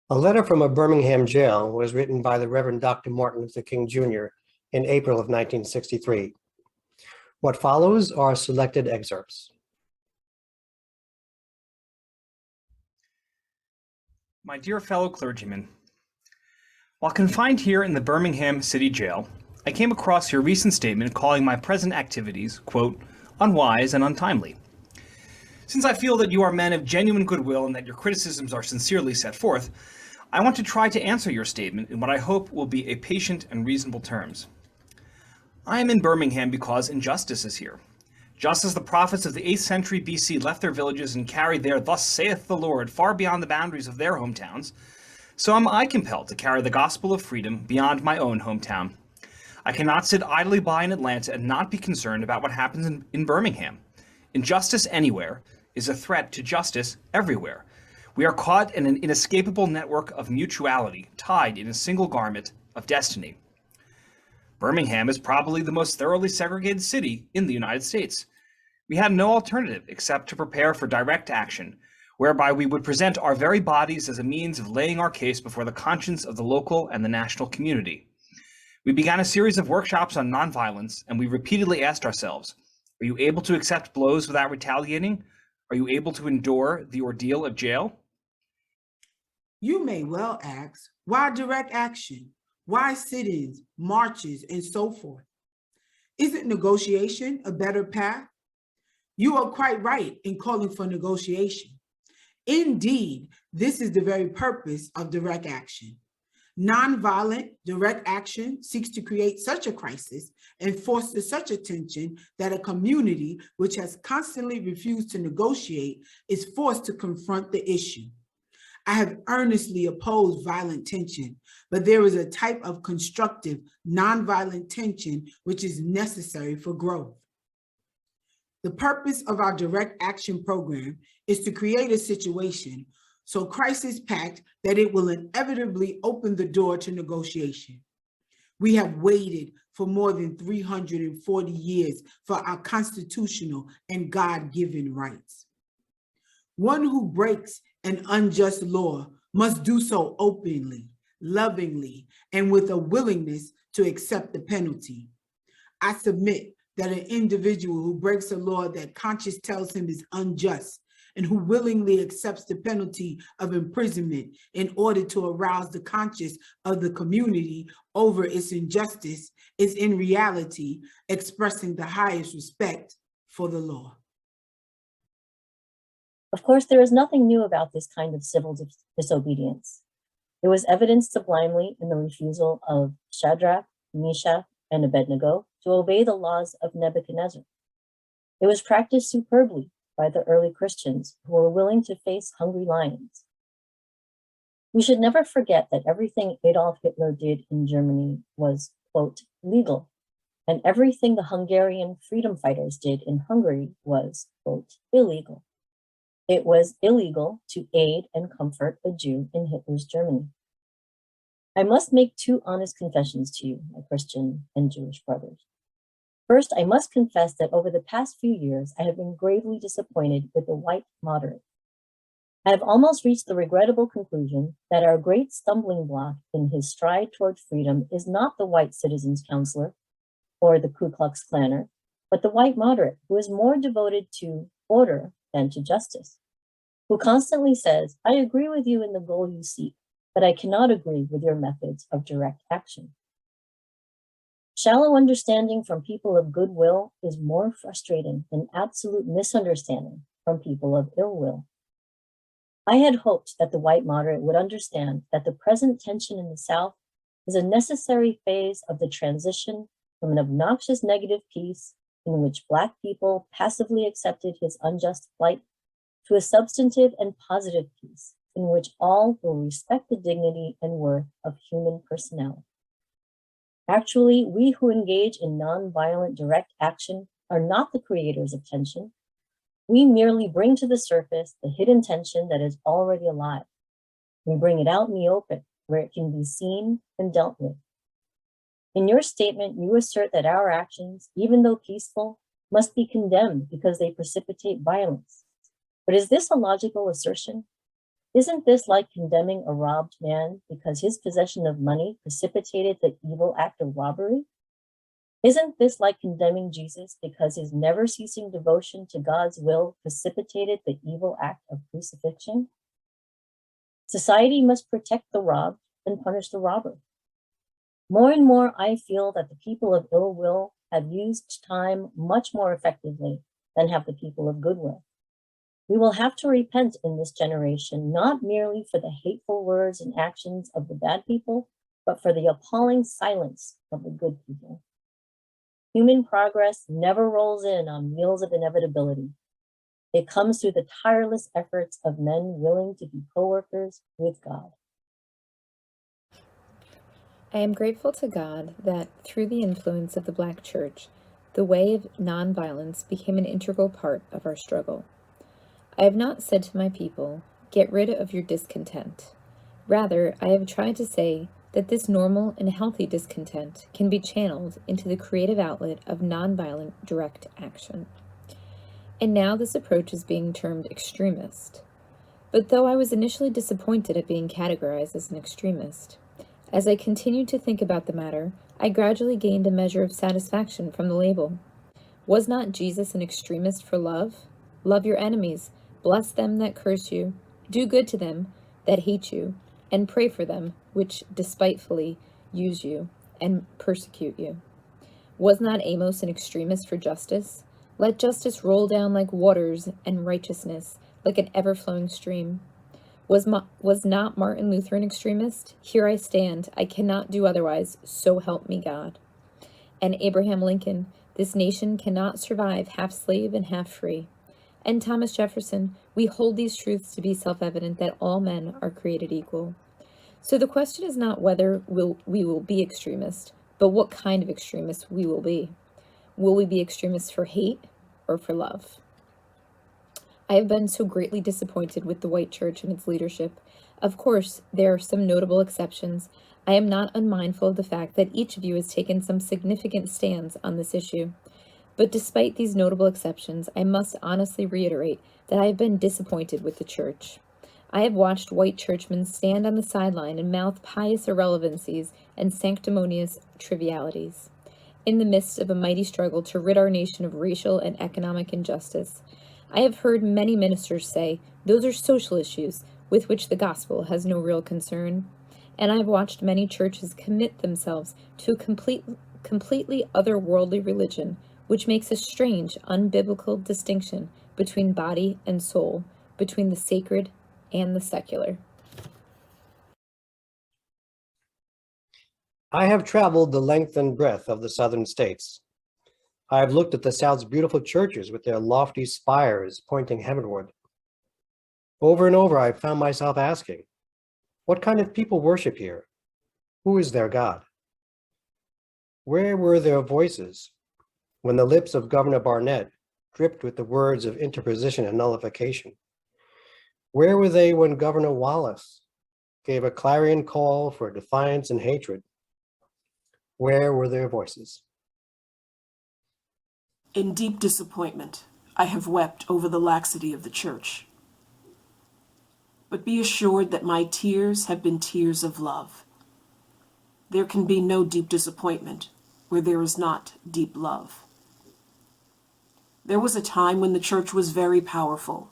A letter from a Birmingham jail was written by the Reverend Dr. Martin Luther King Jr. in April of 1963. What follows are selected excerpts. My dear fellow clergymen, while confined here in the Birmingham City Jail, I came across your recent statement calling my present activities, quote, unwise and untimely. Since I feel that you are men of genuine goodwill and that your criticisms are sincerely set forth, I want to try to answer your statement in what I hope will be a patient and reasonable terms. I am in Birmingham because injustice is here. Just as the prophets of the 8th century BC left their villages and carried their "Thus saith the Lord" far beyond the boundaries of their hometowns, so am I compelled to carry the gospel of freedom beyond my own hometown. I cannot sit idly by in Atlanta and not be concerned about what happens in Birmingham. Injustice anywhere is a threat to justice everywhere. We are caught in an inescapable network of mutuality, tied in a single garment of destiny. Birmingham is probably the most thoroughly segregated city in the United States. We had no alternative except to prepare for direct action, whereby we would present our very bodies as a means of laying our case before the conscience of the local and the national community. We began a series of workshops on nonviolence, and we repeatedly asked ourselves, are you able to accept blows without retaliating? Are you able to endure the ordeal of jail? You may well ask, why direct action? Why sit-ins, marches, and so forth? Isn't negotiation a better path? You are quite right in calling for negotiation. Indeed, this is the very purpose of direct action. Nonviolent direct action seeks to create such a crisis and foster such a tension that a community which has constantly refused to negotiate is forced to confront the issue. I have earnestly opposed violent tension, but there is a type of constructive, nonviolent tension which is necessary for growth. The purpose of our direct action program is to create a situation so crisis-packed that it will inevitably open the door to negotiation. We have waited for more than 340 years for our constitutional and God-given rights. One who breaks an unjust law must do so openly, lovingly, and with a willingness to accept the penalty. I submit that an individual who breaks a law that conscience tells him is unjust and who willingly accepts the penalty of imprisonment in order to arouse the conscience of the community over its injustice is in reality expressing the highest respect for the law. Of course, there is nothing new about this kind of civil disobedience. It was evidenced sublimely in the refusal of Shadrach, Meshach, and Abednego to obey the laws of Nebuchadnezzar. It was practiced superbly by the early Christians who were willing to face hungry lions. We should never forget that everything Adolf Hitler did in Germany was, quote, legal, and everything the Hungarian freedom fighters did in Hungary was, quote, illegal. It was illegal to aid and comfort a Jew in Hitler's Germany. I must make two honest confessions to you, my Christian and Jewish brothers. First, I must confess that over the past few years, I have been gravely disappointed with the white moderate. I have almost reached the regrettable conclusion that our great stumbling block in his stride toward freedom is not the white citizens' counselor or the Ku Klux Klaner, but the white moderate who is more devoted to order than to justice, who constantly says, I agree with you in the goal you seek, but I cannot agree with your methods of direct action. Shallow understanding from people of goodwill is more frustrating than absolute misunderstanding from people of ill will. I had hoped that the white moderate would understand that the present tension in the South is a necessary phase of the transition from an obnoxious negative peace in which Black people passively accepted his unjust plight to a substantive and positive peace in which all will respect the dignity and worth of human personality. Actually, we who engage in nonviolent direct action are not the creators of tension. We merely bring to the surface the hidden tension that is already alive. We bring it out in the open, where it can be seen and dealt with. In your statement, you assert that our actions, even though peaceful, must be condemned because they precipitate violence. But is this a logical assertion? Isn't this like condemning a robbed man because his possession of money precipitated the evil act of robbery? Isn't this like condemning Jesus because his never ceasing devotion to God's will precipitated the evil act of crucifixion? Society must protect the robbed and punish the robber. More and more, I feel that the people of ill will have used time much more effectively than have the people of goodwill. We will have to repent in this generation, not merely for the hateful words and actions of the bad people, but for the appalling silence of the good people. Human progress never rolls in on wheels of inevitability. It comes through the tireless efforts of men willing to be co-workers with God. I am grateful to God that through the influence of the Black Church, the way of nonviolence became an integral part of our struggle. I have not said to my people, get rid of your discontent. Rather, I have tried to say that this normal and healthy discontent can be channeled into the creative outlet of nonviolent direct action. And now this approach is being termed extremist. But though I was initially disappointed at being categorized as an extremist, as I continued to think about the matter, I gradually gained a measure of satisfaction from the label. Was not Jesus an extremist for love? Love your enemies, bless them that curse you, do good to them that hate you, and pray for them which despitefully use you and persecute you. Was not Amos an extremist for justice? Let justice roll down like waters and righteousness like an ever-flowing stream. Was not Martin Luther an extremist? Here I stand, I cannot do otherwise, so help me God. And Abraham Lincoln, this nation cannot survive half slave and half free. And Thomas Jefferson, we hold these truths to be self-evident that all men are created equal. So the question is not whether we will be extremist, but what kind of extremists we will be. Will we be extremists for hate or for love? I have been so greatly disappointed with the white church and its leadership. Of course, there are some notable exceptions. I am not unmindful of the fact that each of you has taken some significant stands on this issue. But despite these notable exceptions, I must honestly reiterate that I have been disappointed with the church. I have watched white churchmen stand on the sideline and mouth pious irrelevancies and sanctimonious trivialities. In the midst of a mighty struggle to rid our nation of racial and economic injustice, I have heard many ministers say, those are social issues with which the gospel has no real concern. And I have watched many churches commit themselves to a completely otherworldly religion, which makes a strange, unbiblical distinction between body and soul, between the sacred and the secular. I have traveled the length and breadth of the southern states. I have looked at the South's beautiful churches with their lofty spires pointing heavenward. Over and over, I found myself asking, what kind of people worship here? Who is their God? Where were their voices when the lips of Governor Barnett dripped with the words of interposition and nullification? Where were they when Governor Wallace gave a clarion call for defiance and hatred? Where were their voices? In deep disappointment, I have wept over the laxity of the church. But be assured that my tears have been tears of love. There can be no deep disappointment where there is not deep love. There was a time when the church was very powerful,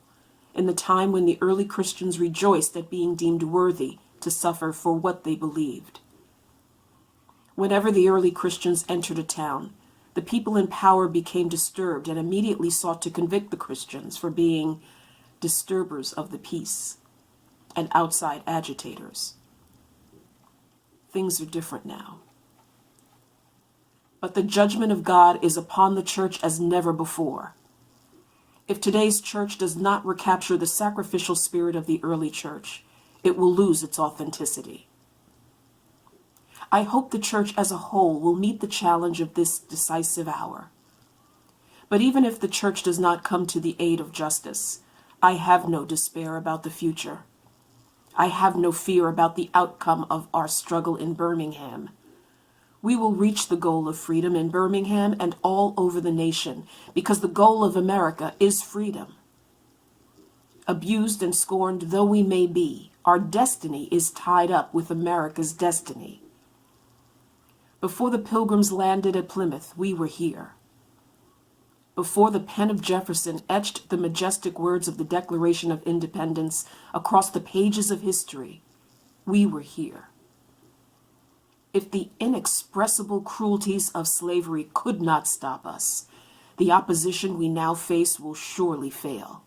in the time when the early Christians rejoiced at being deemed worthy to suffer for what they believed. Whenever the early Christians entered a town, the people in power became disturbed and immediately sought to convict the Christians for being disturbers of the peace and outside agitators. Things are different now. But the judgment of God is upon the church as never before. If today's church does not recapture the sacrificial spirit of the early church, it will lose its authenticity. I hope the church as a whole will meet the challenge of this decisive hour. But even if the church does not come to the aid of justice, I have no despair about the future. I have no fear about the outcome of our struggle in Birmingham. We will reach the goal of freedom in Birmingham and all over the nation, because the goal of America is freedom. abused and scorned though we may be, our destiny is tied up with America's destiny. Before the Pilgrims landed at Plymouth, we were here. Before the pen of Jefferson etched the majestic words of the Declaration of Independence across the pages of history, we were here. If the inexpressible cruelties of slavery could not stop us, the opposition we now face will surely fail.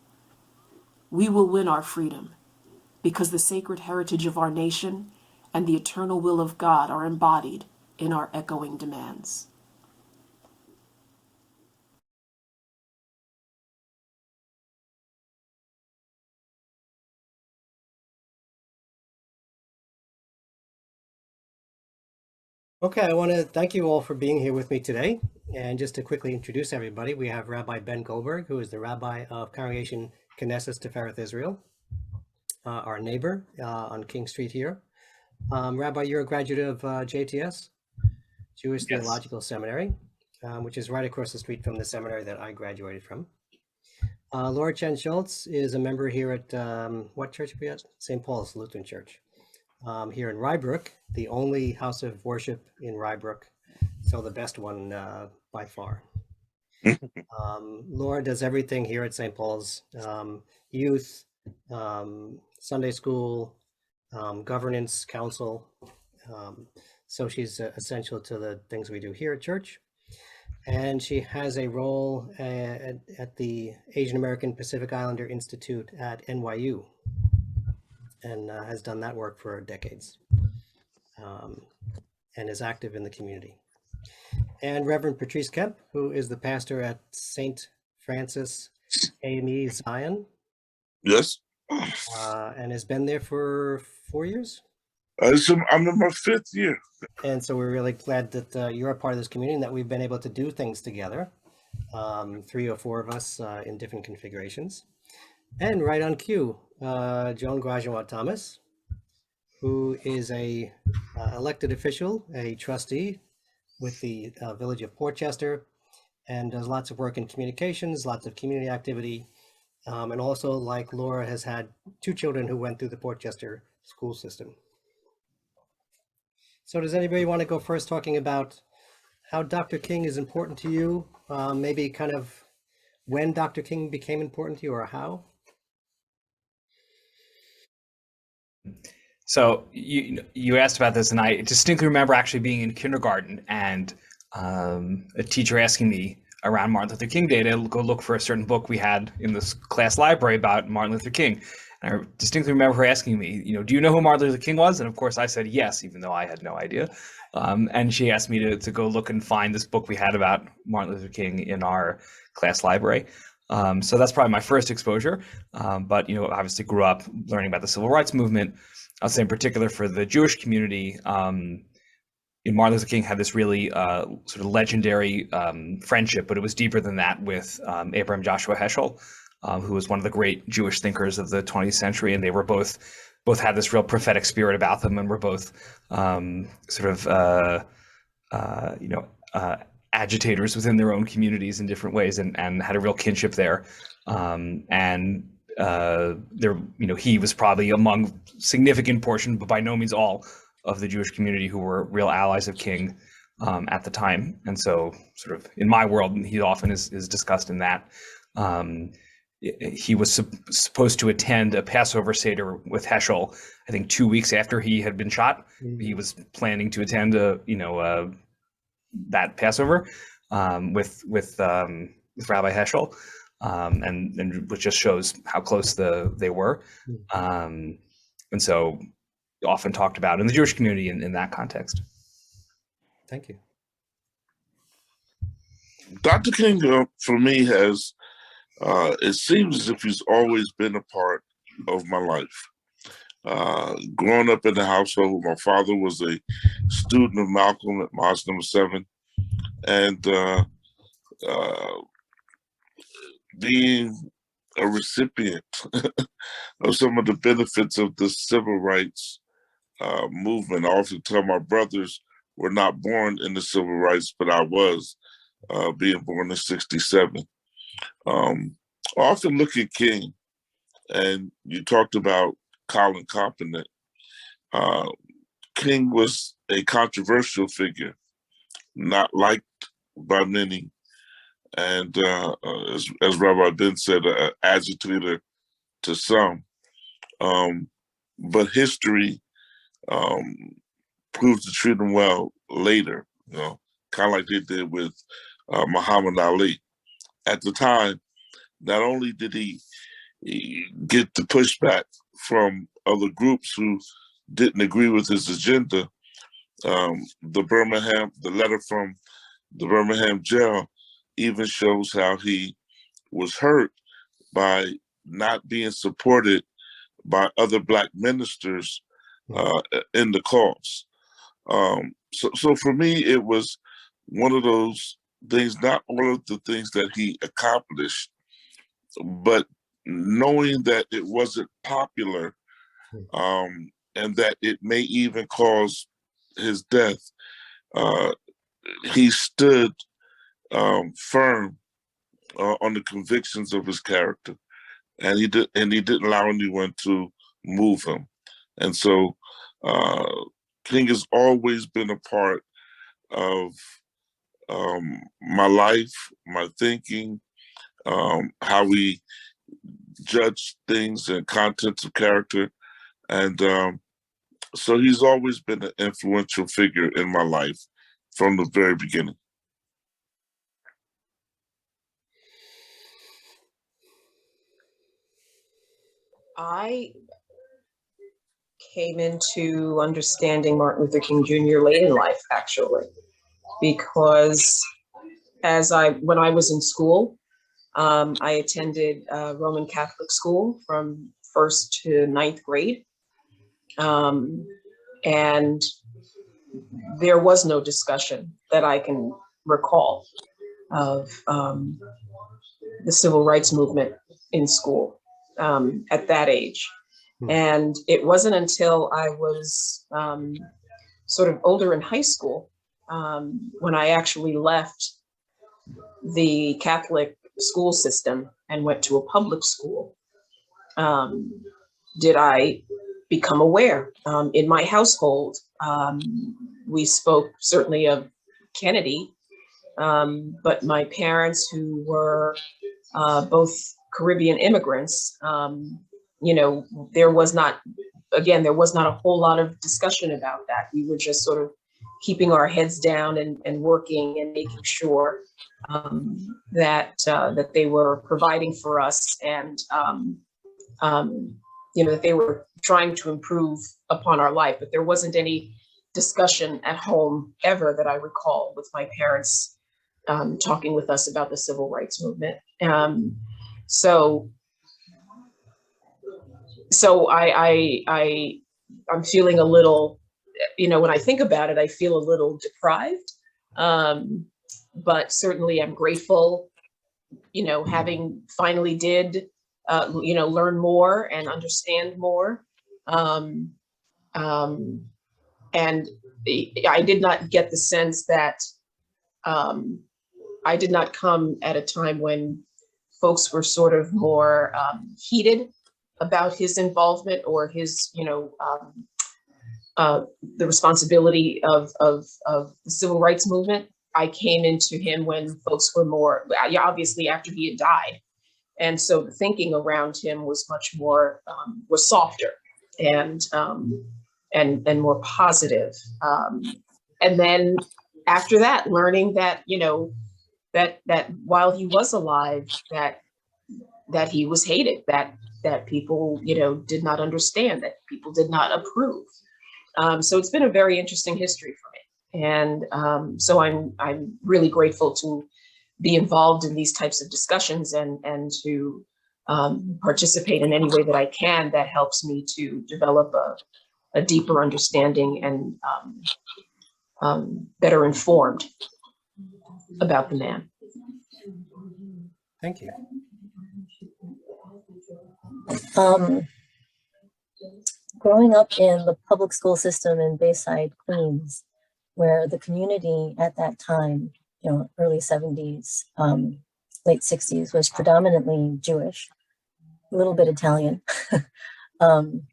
We will win our freedom because the sacred heritage of our nation and the eternal will of God are embodied in our echoing demands. Okay, I want to thank you all for being here with me today. And just to quickly introduce everybody, we have Rabbi Ben Goldberg, who is the rabbi of Congregation Knesset Tifereth Israel, our neighbor on King Street here. Rabbi, you're a graduate of JTS, Jewish Yes. Theological Seminary, which is right across the street from the seminary that I graduated from. Laura Chen Schultz is a member here at, what church are we at? St. Paul's Lutheran Church. Here in Rybrook, the only house of worship in Rybrook, so the best one by far. Laura does everything here at St. Paul's, youth, Sunday school, governance, council. So she's essential to the things we do here at church. And she has a role at the Asian American Pacific Islander Institute at NYU. And has done that work for decades, and is active in the community. And Reverend Patrice Kemp, who is the pastor at St. Francis AME Zion. Yes. And has been there for 4 years. I'm in my 5th year. And so we're really glad that you're a part of this community and that we've been able to do things together, 3 or 4 of us in different configurations. And right on cue, Joan Grajewa Thomas, who is a elected official, a trustee with the village of Portchester, and does lots of work in communications, lots of community activity, and also, like Laura, has had 2 children who went through the Portchester school system. So does anybody want to go first talking about how Dr. King is important to you? Maybe kind of when Dr. King became important to you, or how? So you asked about this, and I distinctly remember actually being in kindergarten and a teacher asking me around Martin Luther King Day to go look for a certain book we had in this class library about Martin Luther King. And I distinctly remember her asking me, do you know who Martin Luther King was? And of course I said yes, even though I had no idea. And she asked me to go look and find this book we had about Martin Luther King in our class library. So that's probably my first exposure. But obviously grew up learning about the civil rights movement. I'll say in particular for the Jewish community, Martin Luther King had this really sort of legendary friendship, but it was deeper than that with Abraham Joshua Heschel, who was one of the great Jewish thinkers of the 20th century. And they were both had this real prophetic spirit about them, and were both agitators within their own communities in different ways, and had a real kinship there. He was probably among significant portion, but by no means all, of the Jewish community who were real allies of King at the time. And so sort of in my world, he often is discussed in that. He was supposed to attend a Passover Seder with Heschel, I think 2 weeks after he had been shot. Mm-hmm. He was planning to attend that Passover with Rabbi Heschel. And which just shows how close they were. And so often talked about in the Jewish community in that context. Thank you. Dr. King, for me, has, it seems as if he's always been a part of my life. Growing up in the household, my father was a student of Malcolm at Mosque number 7. And being a recipient of some of the benefits of the civil rights movement. I often tell my brothers were not born in the civil rights, but I was, being born in '67. I often look at King And you talked about Colin Kaepernick. King was a controversial figure, not liked by many, and as Rabbi Ben said, an agitator to some. But history proved to treat him well later, kind of like they did with Muhammad Ali. At the time, not only did he get the pushback from other groups who didn't agree with his agenda, the letter from the Birmingham Jail even shows how he was hurt by not being supported by other Black ministers in the cause. So for me, it was one of those things, not all of the things that he accomplished, but knowing that it wasn't popular, and that it may even cause his death, he stood firm on the convictions of his character, and he didn't allow anyone to move him. And so King has always been a part of my life, my thinking, how we judge things and contents of character. And so he's always been an influential figure in my life from the very beginning. I came into understanding Martin Luther King Jr. late in life, actually, because when I was in school, I attended Roman Catholic school from 1st to 9th grade. And there was no discussion that I can recall of the civil rights movement in school at that age. And it wasn't until I was sort of older in high school, when I actually left the Catholic school system and went to a public school, did I become aware. In my household, we spoke certainly of Kennedy, but my parents, who were both Caribbean immigrants, there was not a whole lot of discussion about that. We were just sort of keeping our heads down and working and making sure that they were providing for us, and that they were trying to improve upon our life. But there wasn't any discussion at home ever that I recall with my parents talking with us about the civil rights movement. So I'm feeling a little, when I think about it, I feel a little deprived. But certainly I'm grateful, having finally did, learn more and understand more. And I did not get the sense that I did not come at a time when folks were sort of more heated about his involvement or his, the responsibility of the civil rights movement. I came into him when folks were more, obviously after he had died. And so the thinking around him was much more, was softer and more positive. And then after that, learning that, that while he was alive, that he was hated, that people, did not understand, that people did not approve. So it's been a very interesting history for me. And so I'm really grateful to be involved in these types of discussions and to participate in any way that I can that helps me to develop a deeper understanding and better informed about the man. Thank you. Growing up in the public school system in Bayside, Queens, where the community at that time, early 70s, late 60s, was predominantly Jewish. little bit Italian. um,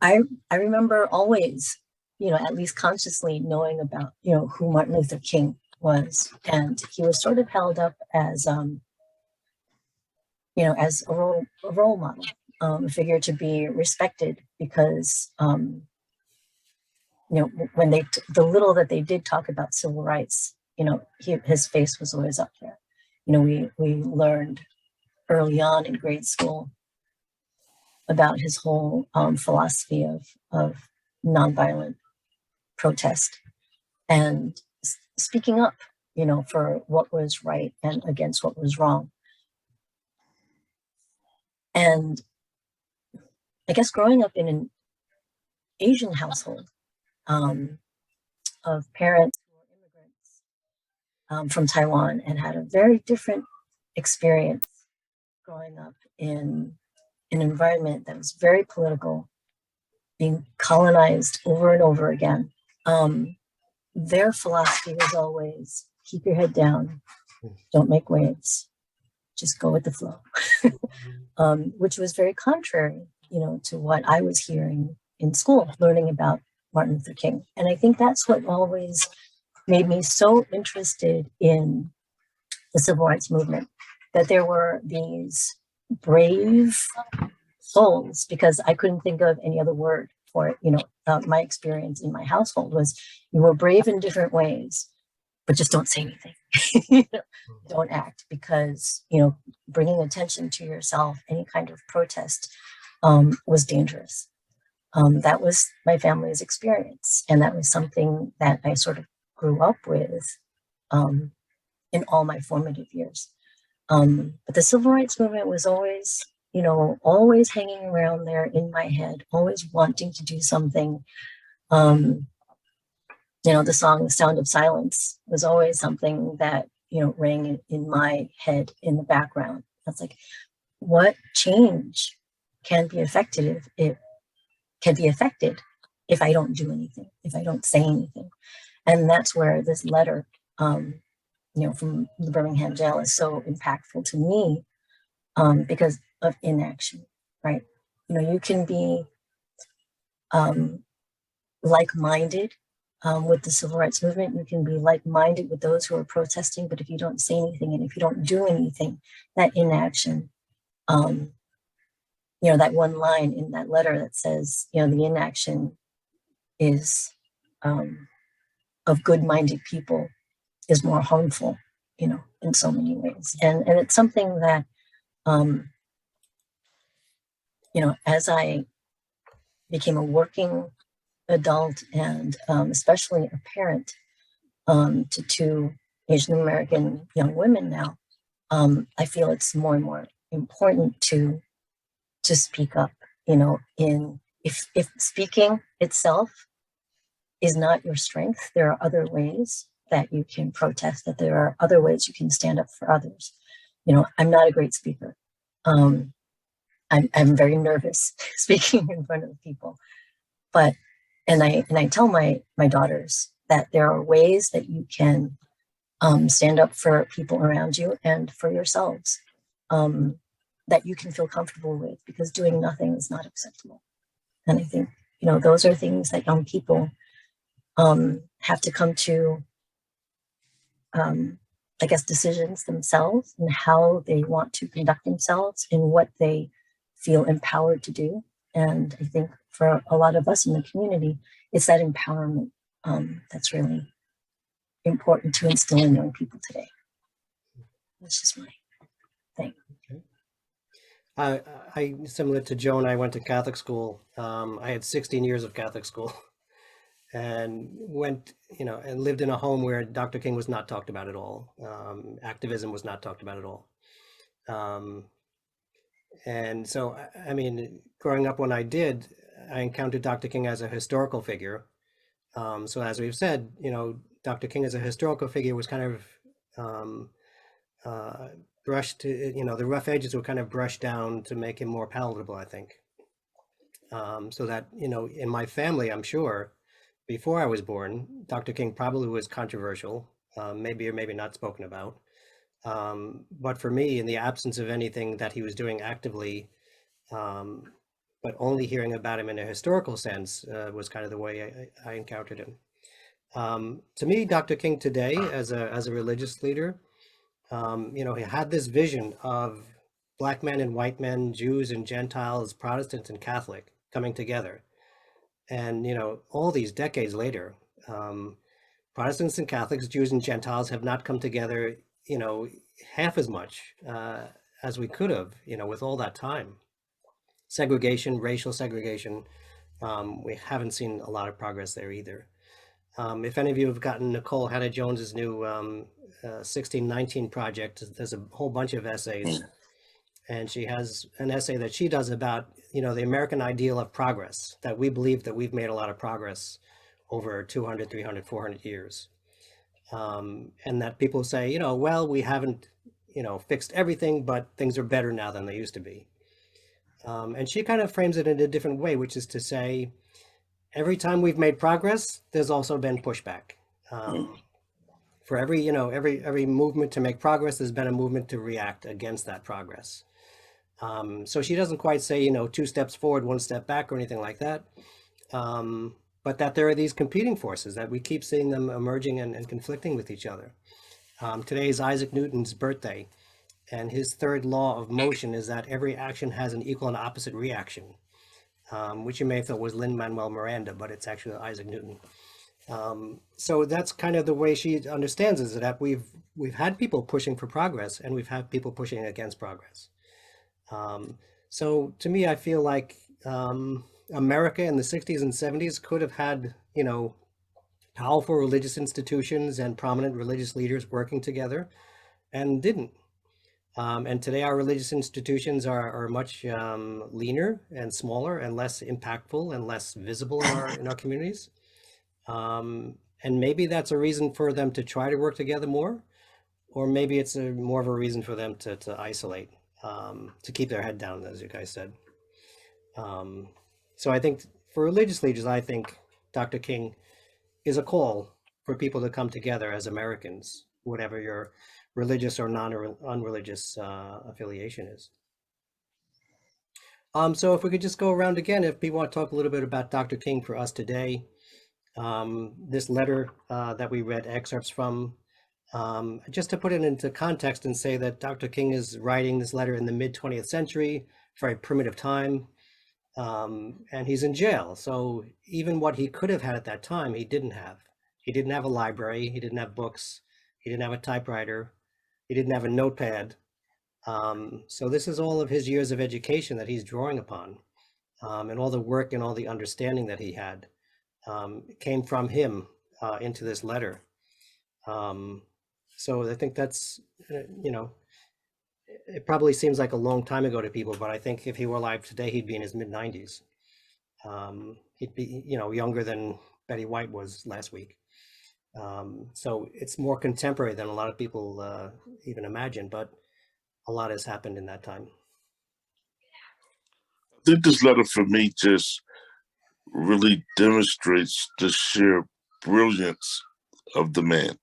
I remember always, at least consciously knowing about, who Martin Luther King was, and he was sort of held up as, as a role model, a figure to be respected because, when the little that they did talk about civil rights, his face was always up there. We learned early on in grade school about his whole philosophy of nonviolent protest and speaking up, for what was right and against what was wrong. And I guess growing up in an Asian household of parents who were immigrants from Taiwan and had a very different experience growing up in an environment that was very political, being colonized over and over again. Their philosophy was always keep your head down, don't make waves, just go with the flow, which was very contrary, to what I was hearing in school, learning about Martin Luther King. And I think that's what always made me so interested in the civil rights movement, that there were these brave souls, because I couldn't think of any other word for it. My experience in my household was you were brave in different ways, but just don't say anything. Don't act, because, bringing attention to yourself, any kind of protest was dangerous. That was my family's experience. And that was something that I sort of grew up with in all my formative years. But the civil rights movement was always, always hanging around there in my head, always wanting to do something. The song "The Sound of Silence" was always something that, rang in my head in the background. That's like, what change can be affected if I don't do anything, if I don't say anything. And that's where this letter, from the Birmingham Jail is so impactful to me, because of inaction, right? You can be like-minded with the civil rights movement. You can be like-minded with those who are protesting, but if you don't say anything and if you don't do anything, that inaction, that one line in that letter that says, the inaction is of good-minded people is more harmful, in so many ways. And it's something that, as I became a working adult and especially a parent to two Asian American young women now, I feel it's more and more important to speak up, if speaking itself is not your strength, there are other ways that you can protest, that there are other ways you can stand up for others. I'm not a great speaker. I'm very nervous speaking in front of people, but I tell my daughters that there are ways that you can stand up for people around you and for yourselves that you can feel comfortable with, because doing nothing is not acceptable. And I think, those are things that young people have to come to, I guess, decisions themselves and how they want to conduct themselves and what they feel empowered to do. And I think for a lot of us in the community, it's that empowerment that's really important to instill in young people today. That's just my thing. Okay. I similar to Joan, I went to Catholic school. I had 16 years of Catholic school and went, and lived in a home where Dr. King was not talked about at all. Activism was not talked about at all. And so, I mean, growing up when I did, I encountered Dr. King as a historical figure. So as we've said, Dr. King as a historical figure was kind of brushed, the rough edges were kind of brushed down to make him more palatable, I think. So that, in my family, I'm sure, before I was born, Dr. King probably was controversial, maybe or maybe not spoken about. But for me, in the absence of anything that he was doing actively, but only hearing about him in a historical sense was kind of the way I encountered him. To me, Dr. King today, as a religious leader, you know, he had this vision of Black men and white men, Jews and Gentiles, Protestants and Catholic coming together. And, you know, all these decades later, Protestants and Catholics, Jews and Gentiles have not come together, you know, half as much as we could have, you know, with all that time. Segregation, racial segregation, we haven't seen a lot of progress there either. If any of you have gotten Nicole Hannah Jones's new 1619 project, there's a whole bunch of essays, and she has an essay that she does about, you know, the American ideal of progress, that we believe that we've made a lot of progress over 200, 300, 400 years. And that people say, you know, well, we haven't, you know, fixed everything, but things are better now than they used to be. And she kind of frames it in a different way, which is to say, every time we've made progress, there's also been pushback. For every, you know, every movement to make progress, there's been a movement to react against that progress. So she doesn't quite say, you know, 2 steps forward, 1 step back or anything like that. But that there are these competing forces, that we keep seeing them emerging and conflicting with each other. Today is Isaac Newton's birthday, and his 3rd law of motion is that every action has an equal and opposite reaction, which you may have thought was Lin-Manuel Miranda, but it's actually Isaac Newton. So that's kind of the way she understands it, that we've had people pushing for progress, and we've had people pushing against progress. So to me, I feel like America in the 60s and 70s could have had, you know, powerful religious institutions and prominent religious leaders working together, and didn't. And today our religious institutions are much leaner and smaller and less impactful and less visible in our communities. And maybe that's a reason for them to try to work together more, or maybe it's more of a reason for them to isolate, to keep their head down, as you guys said. So I think for religious leaders, I think Dr. King is a call for people to come together as Americans, whatever your religious or unreligious affiliation is. So if we could just go around again, if people want to talk a little bit about Dr. King for us today, this letter that we read excerpts from, just to put it into context and say that Dr. King is writing this letter in the mid-20th century, very primitive time, and he's in jail. So even what he could have had at that time, he didn't have. He didn't have a library, he didn't have books, he didn't have a typewriter, he didn't have a notepad. So this is all of his years of education that he's drawing upon, and all the work and all the understanding that he had came from him into this letter. So I think that's, you know, it probably seems like a long time ago to people, but I think if he were alive today, he'd be in his mid-90s. He'd be, you know, younger than Betty White was last week. So it's more contemporary than a lot of people even imagine, but a lot has happened in that time. I think this letter for me just really demonstrates the sheer brilliance of the man.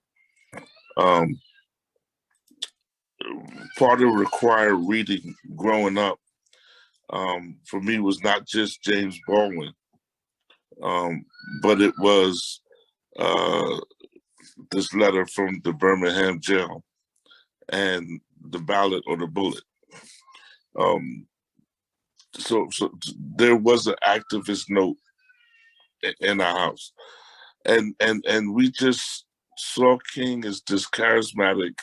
Part of required reading growing up for me was not just James Baldwin, but it was this letter from the Birmingham Jail and the ballot or the bullet. So there was an activist note in our house, and we just saw King as this charismatic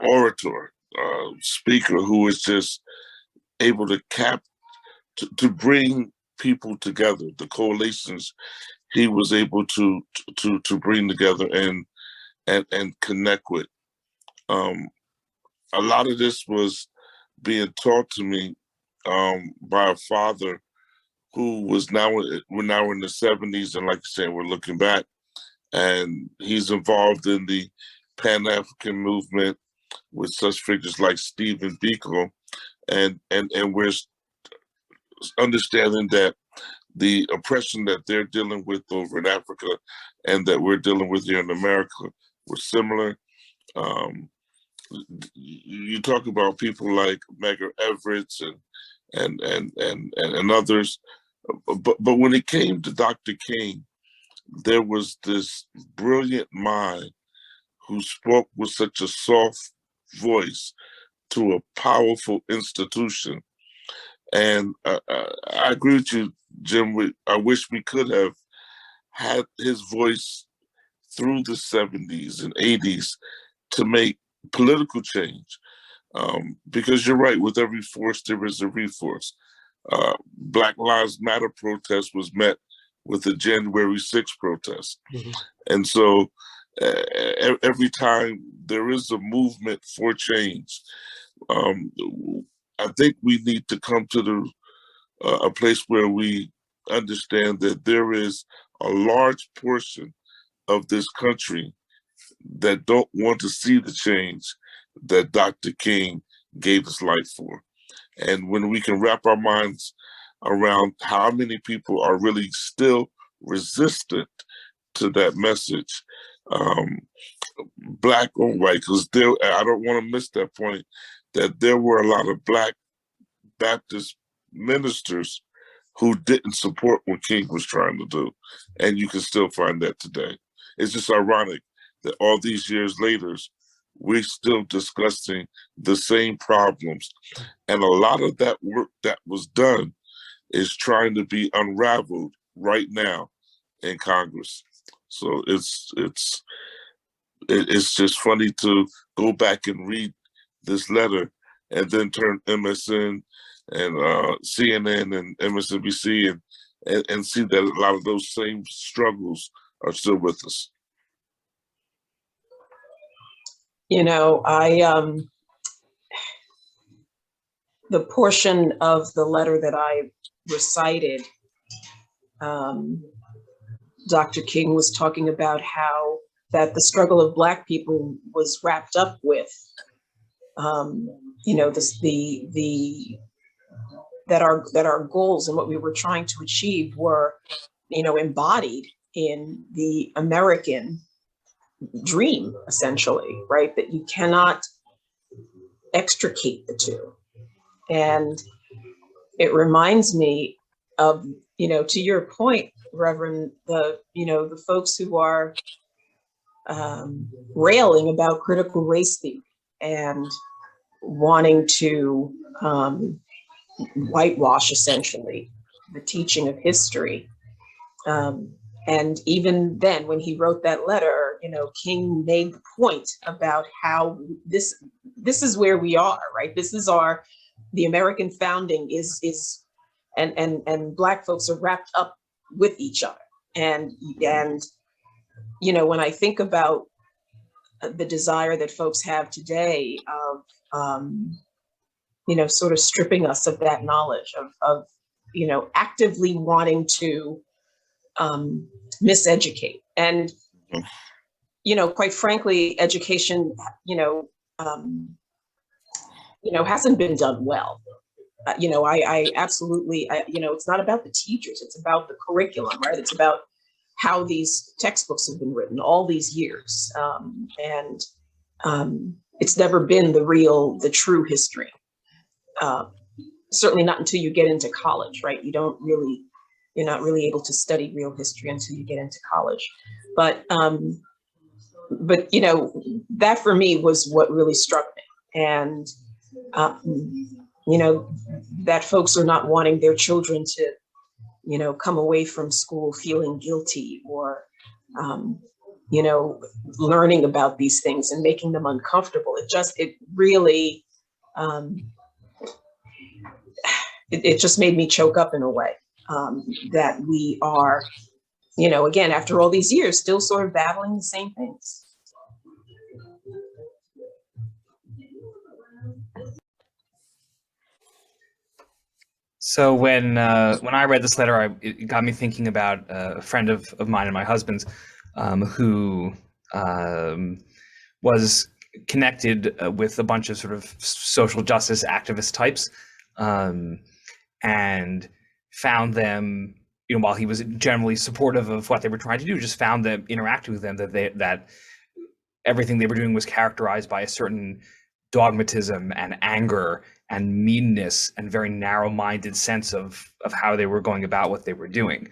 orator, speaker who was just able to bring people together. The coalitions he was able to bring together and connect with. A lot of this was being taught to me by a father who was we're now in the 70s, and like I said, we're looking back, and he's involved in the Pan-African movement with such figures like Stephen Biko, and we're understanding that the oppression that they're dealing with over in Africa and that we're dealing with here in America were similar. Um, you talk about people like Medgar Evers and others, but when it came to Dr. King, there was this brilliant mind who spoke with such a soft voice to a powerful institution. And I agree with you, Jim. I wish we could have had his voice through the 70s and 80s to make political change. Because you're right, with every force, there is a recourse. Black Lives Matter protest was met with the January 6th protest. Mm-hmm. And so every time there is a movement for change, I think we need to come to a place where we understand that there is a large portion of this country that don't want to see the change that Dr. King gave his life for. And when we can wrap our minds around how many people are really still resistant to that message, Black or white, because I don't want to miss that point, that there were a lot of Black Baptist ministers who didn't support what King was trying to do. And you can still find that today. It's just ironic that all these years later, we're still discussing the same problems. And a lot of that work that was done is trying to be unraveled right now in Congress. So it's just funny to go back and read this letter and then turn MSN and CNN and MSNBC and see that a lot of those same struggles are still with us. You know, the portion of the letter that I recited, Dr. King was talking about how that the struggle of Black people was wrapped up with, you know, that our goals and what we were trying to achieve were, you know, embodied in the American dream, essentially, right? That you cannot extricate the two. And it reminds me of, you know, to your point, Reverend, the folks who are railing about critical race theory and wanting to whitewash, essentially, the teaching of history. And even then, when he wrote that letter, you know, King made the point about how this is where we are, right? This is the American founding is and Black folks are wrapped up with each other. And you know, when I think about the desire that folks have today of you know, sort of stripping us of that knowledge of you know, actively wanting to miseducate. And, you know, quite frankly, education, you know, hasn't been done well. You know, I absolutely, you know, it's not about the teachers, it's about the curriculum, right? It's about how these textbooks have been written all these years. And it's never been the true history. Certainly not until you get into college, right? You're not really able to study real history until you get into college. But you know, that for me was what really struck me. And, you know, that folks are not wanting their children to, you know, come away from school feeling guilty or, you know, learning about these things and making them uncomfortable. It really, it just made me choke up in a way. That we are, you know, again, after all these years, still sort of battling the same things. So when I read this letter, it got me thinking about a friend of mine and my husband's who was connected with a bunch of sort of social justice activist types, and found them, you know, while he was generally supportive of what they were trying to do, just found them interacting with them that everything they were doing was characterized by a certain dogmatism and anger and meanness and very narrow-minded sense of how they were going about what they were doing.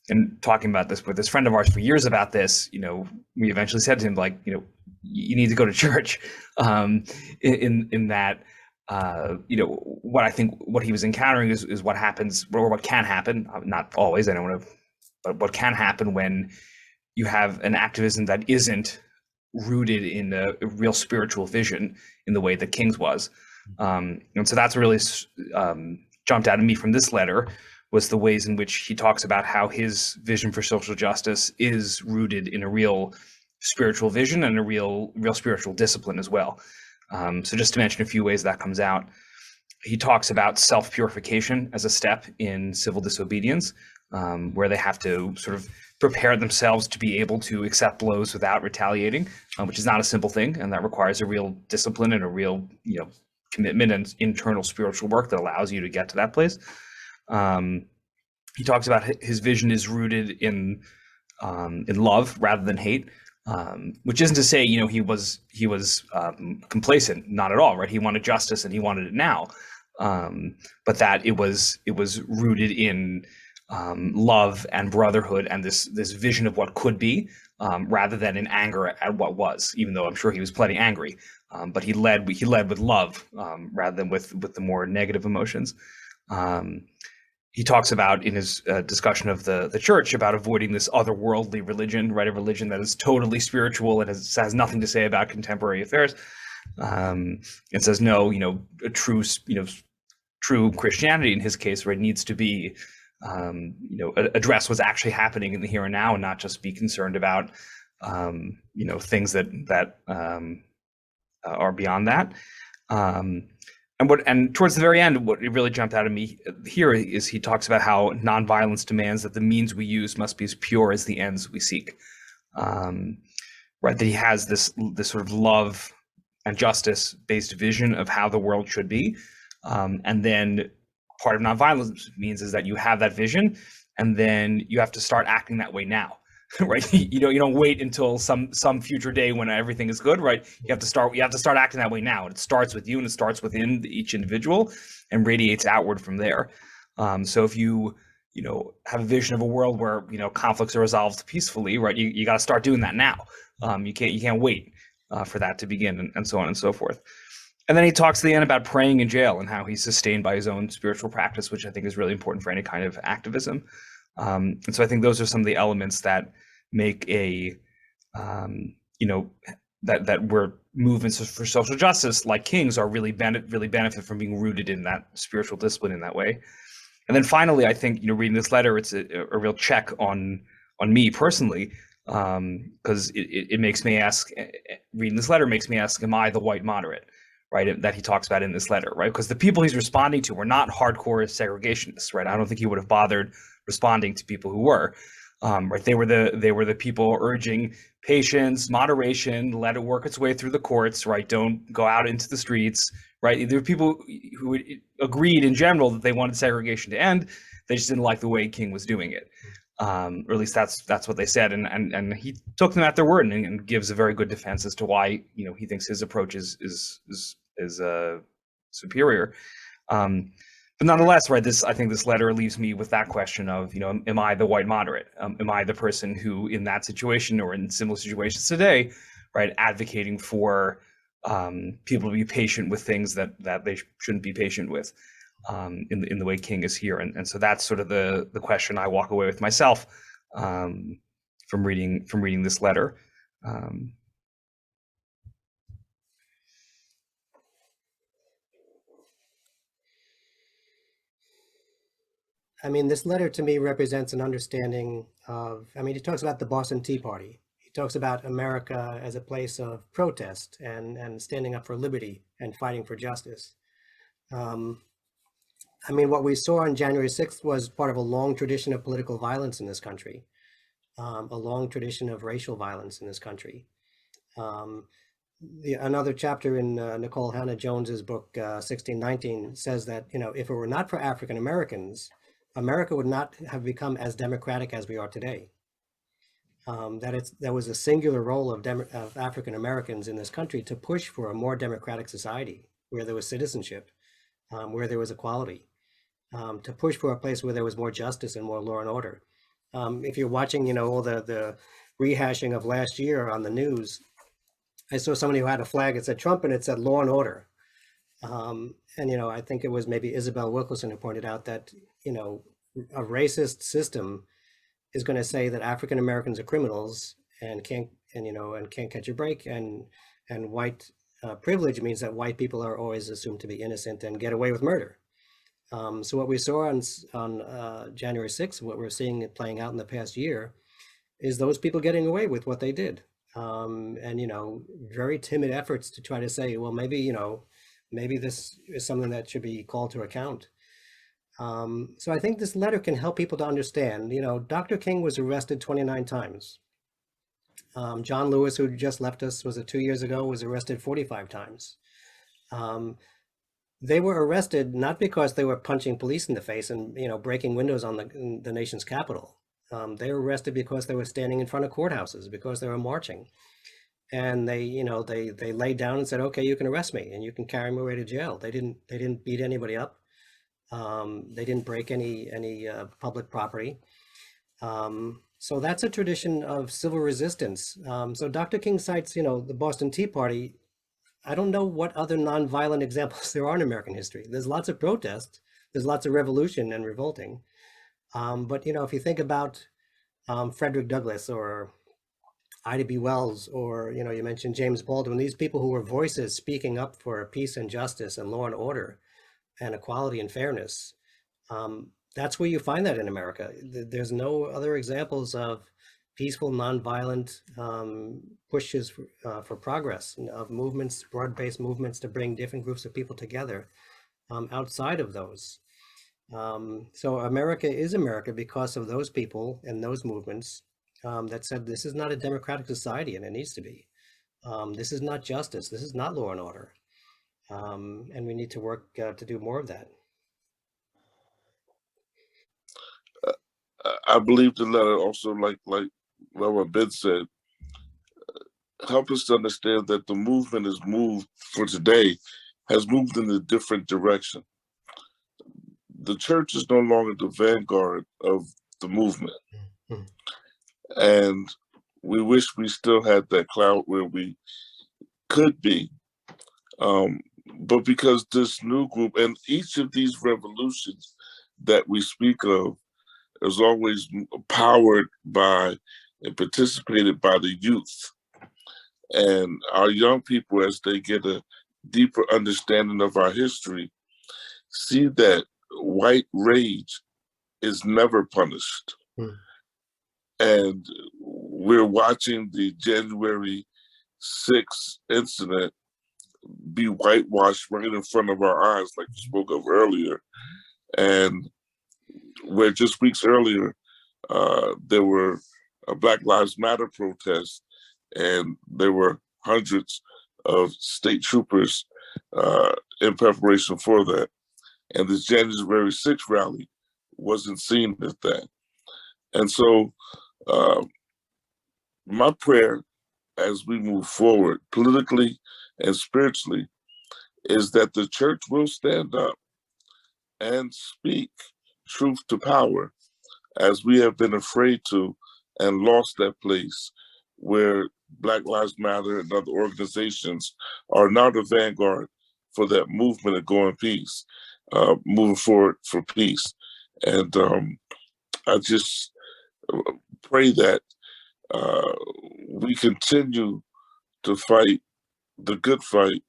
And talking about this with this friend of ours for years about this, we eventually said to him, like, you need to go to church. In that, what he was encountering is what happens, or what can happen, not always, I don't want to, but what can happen when you have an activism that isn't rooted in a real spiritual vision in the way that King's was. And so that's really jumped out at me from this letter, was the ways in which he talks about how his vision for social justice is rooted in a real spiritual vision and a real spiritual discipline as well. So just to mention a few ways that comes out, he talks about self-purification as a step in civil disobedience, where they have to sort of prepare themselves to be able to accept blows without retaliating, which is not a simple thing, and that requires a real discipline and a real, commitment and internal spiritual work that allows you to get to that place. He talks about his vision is rooted in love rather than hate, which isn't to say he was complacent, not at all, right? He wanted justice and he wanted it now, but that it was rooted in love and brotherhood and this vision of what could be, rather than in anger at what was. Even though I'm sure he was plenty angry, but he led with love rather than with the more negative emotions. He talks about in his discussion of the church about avoiding this otherworldly religion, right? A religion that is totally spiritual and has nothing to say about contemporary affairs. And says no, a true Christianity in his case, right, needs to be address what's actually happening in the here and now, and not just be concerned about things that are beyond that. And towards the very end, what really jumped out at me here is he talks about how nonviolence demands that the means we use must be as pure as the ends we seek. Right, that he has this sort of love and justice based vision of how the world should be, and then part of nonviolence means is that you have that vision, and then you have to start acting that way now. Right, you don't wait until some future day when everything is good, right? You have to start acting that way now, and it starts with you, and it starts within each individual and radiates outward from there. So if you have a vision of a world where conflicts are resolved peacefully, right, you got to start doing that now. You can't wait for that to begin, and so on and so forth. And then he talks at the end about praying in jail and how he's sustained by his own spiritual practice, which I think is really important for any kind of activism. And so I think those are some of the elements that make that where movements for social justice like King's are really benefit from being rooted in that spiritual discipline in that way. And then finally, I think reading this letter, it's a real check on me personally, because it makes me ask. Reading this letter makes me ask, am I the white moderate, right? That he talks about in this letter, right? Because the people he's responding to were not hardcore segregationists, right? I don't think he would have bothered responding to people who were, right? They were the people urging patience, moderation, let it work its way through the courts, right? Don't go out into the streets, right? There were people who agreed in general that they wanted segregation to end. They just didn't like the way King was doing it, or at least that's what they said. And he took them at their word and gives a very good defense as to why he thinks his approach is superior. But nonetheless, right, I think this letter leaves me with that question of, am I the white moderate? Am I the person who, in that situation or in similar situations today, right, advocating for people to be patient with things that they shouldn't be patient with, in the way King is here? And so that's sort of the question I walk away with myself from reading this letter. I mean, this letter to me represents an understanding of, he talks about the Boston Tea Party. He talks about America as a place of protest and standing up for liberty and fighting for justice. What we saw on January 6th was part of a long tradition of political violence in this country, a long tradition of racial violence in this country. Another chapter in Nicole Hannah Jones's book, 1619, says that, if it were not for African Americans, America would not have become as democratic as we are today. that was a singular role of African Americans in this country to push for a more democratic society where there was citizenship, where there was equality, to push for a place where there was more justice and more law and order. If you're watching, you know, all the rehashing of last year on the news, I saw somebody who had a flag that said Trump and it said law and order. And, you know, I think it was maybe Isabel Wilkerson who pointed out that, you know, a racist system is going to say that African Americans are criminals and can't catch a break, and white privilege means that white people are always assumed to be innocent and get away with murder. So what we saw on January 6th, what we're seeing it playing out in the past year, is those people getting away with what they did. And, you know, very timid efforts to try to say, well, maybe, you know, maybe this is something that should be called to account. So I think this letter can help people to understand, you know, Dr. King was arrested 29 times. John Lewis, who just left us, was it 2 years ago, was arrested 45 times. They were arrested not because they were punching police in the face and, you know, breaking windows on the nation's capital. They were arrested because they were standing in front of courthouses, because they were marching. And they, you know, they laid down and said, okay, you can arrest me and you can carry me away to jail. They didn't beat anybody up. They didn't break any public property. So that's a tradition of civil resistance. So Dr. King cites, you know, the Boston Tea Party. I don't know what other nonviolent examples there are in American history. There's lots of protest, there's lots of revolution and revolting. But, you know, if you think about Frederick Douglass or Ida B. Wells, or, you know, you mentioned James Baldwin, these people who were voices speaking up for peace and justice and law and order and equality and fairness. That's where you find that in America. There's no other examples of peaceful, nonviolent pushes for progress, of movements, broad-based movements to bring different groups of people together outside of those. So America is America because of those people and those movements that said this is not a democratic society, and it needs to be. This is not justice. This is not law and order. And we need to work to do more of that. I believe the letter also, like Reverend Ben said, help us to understand that the movement is moved for today, has moved in a different direction. The church is no longer the vanguard of the movement. Mm-hmm. And we wish we still had that clout where we could be. But because this new group and each of these revolutions that we speak of is always powered by and participated by the youth. And our young people, as they get a deeper understanding of our history, see that white rage is never punished. Mm. And we're watching the January 6th incident be whitewashed right in front of our eyes, like you spoke of earlier. And where just weeks earlier, there were a Black Lives Matter protest, and there were hundreds of state troopers in preparation for that. And this January 6th rally wasn't seen as that. And so my prayer as we move forward politically and spiritually is that the church will stand up and speak truth to power, as we have been afraid to and lost that place where Black Lives Matter and other organizations are now the vanguard for that movement of going peace, moving forward for peace. And I just pray that we continue to fight the good fight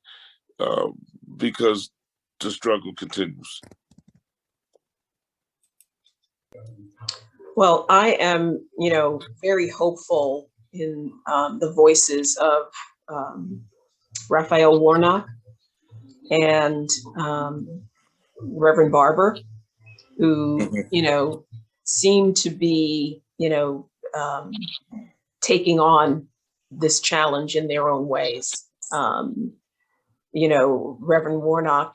because the struggle continues. Well, I am, very hopeful in the voices of Raphael Warnock and Reverend Barber, who, seem to be, taking on this challenge in their own ways. Reverend Warnock,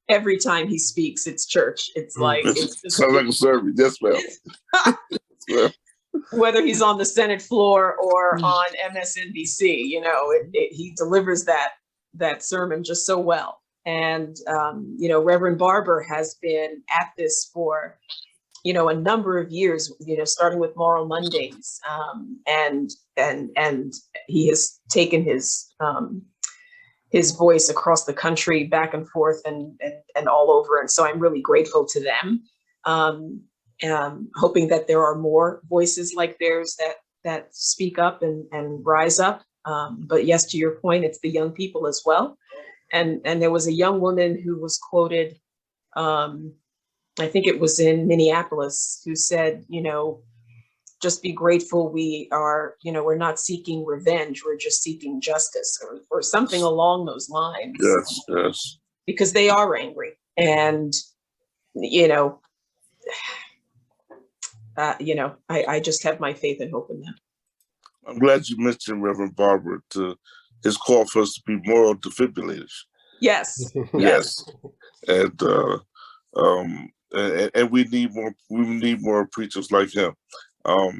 every time he speaks, it's church. It's like, it's just, sounds like a sermon. Yes, ma'am. whether he's on the Senate floor or on MSNBC, he delivers that sermon just so well. And, Reverend Barber has been at this for, a number of years, starting with Moral Mondays. And he has taken his voice across the country, back and forth and all over. And so I'm really grateful to them. Hoping that there are more voices like theirs that speak up and rise up. But yes, to your point, it's the young people as well. And there was a young woman who was quoted, I think it was in Minneapolis, who said, just be grateful we're not seeking revenge, we're just seeking justice, or something along those lines. Yes. Because they are angry. And, I just have my faith and hope in them. I'm glad you mentioned Reverend Barber to his call for us to be moral defibrillators. Yes. Yes. And we need more preachers like him. I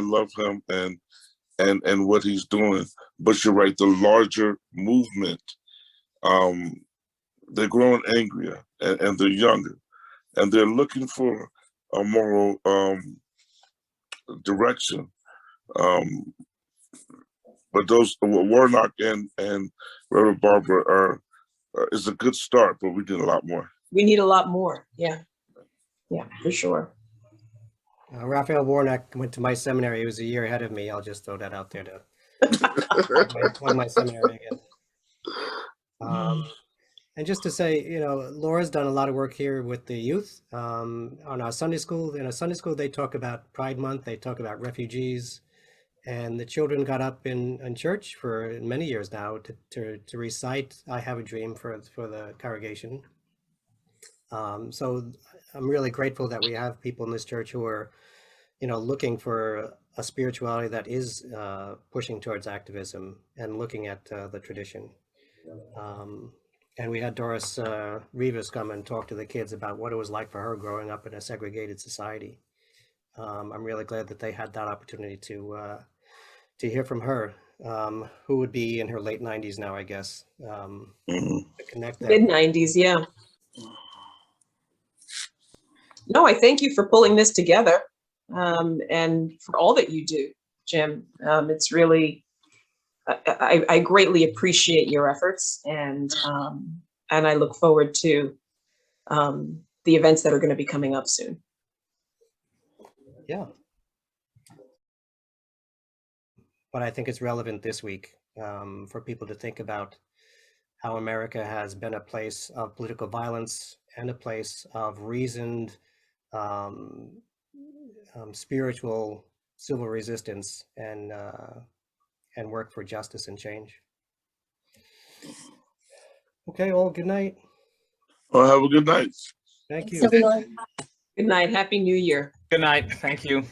love him and what he's doing. But you're right, the larger movement, they're growing angrier and they're younger. And they're looking for a moral direction. But those Warnock and Reverend Barber is a good start, but we need a lot more. We need a lot more. Yeah, for sure. Raphael Warnock went to my seminary. He was a year ahead of me. I'll just throw that out there to plug my seminary again. And just to say, Laura's done a lot of work here with the youth on our Sunday school. In a Sunday school, they talk about Pride Month. They talk about refugees. And the children got up in church for many years now to recite I Have a Dream for the congregation. So I'm really grateful that we have people in this church who are, looking for a spirituality that is pushing towards activism and looking at the tradition. And we had Doris Rivas come and talk to the kids about what it was like for her growing up in a segregated society. I'm really glad that they had that opportunity to hear from her, who would be in her late 90s now, I guess. To connect that. Mid-90s, yeah. No, I thank you for pulling this together and for all that you do, Jim. It's really, I greatly appreciate your efforts, and I look forward to the events that are going to be coming up soon. Yeah. But I think it's relevant this week for people to think about how America has been a place of political violence and a place of reasoned spiritual civil resistance and work for justice and change. Okay, well, good night. Well, have a good night. Thank you. Thanks, everyone. Good night. Happy New Year. Good night. Thank you.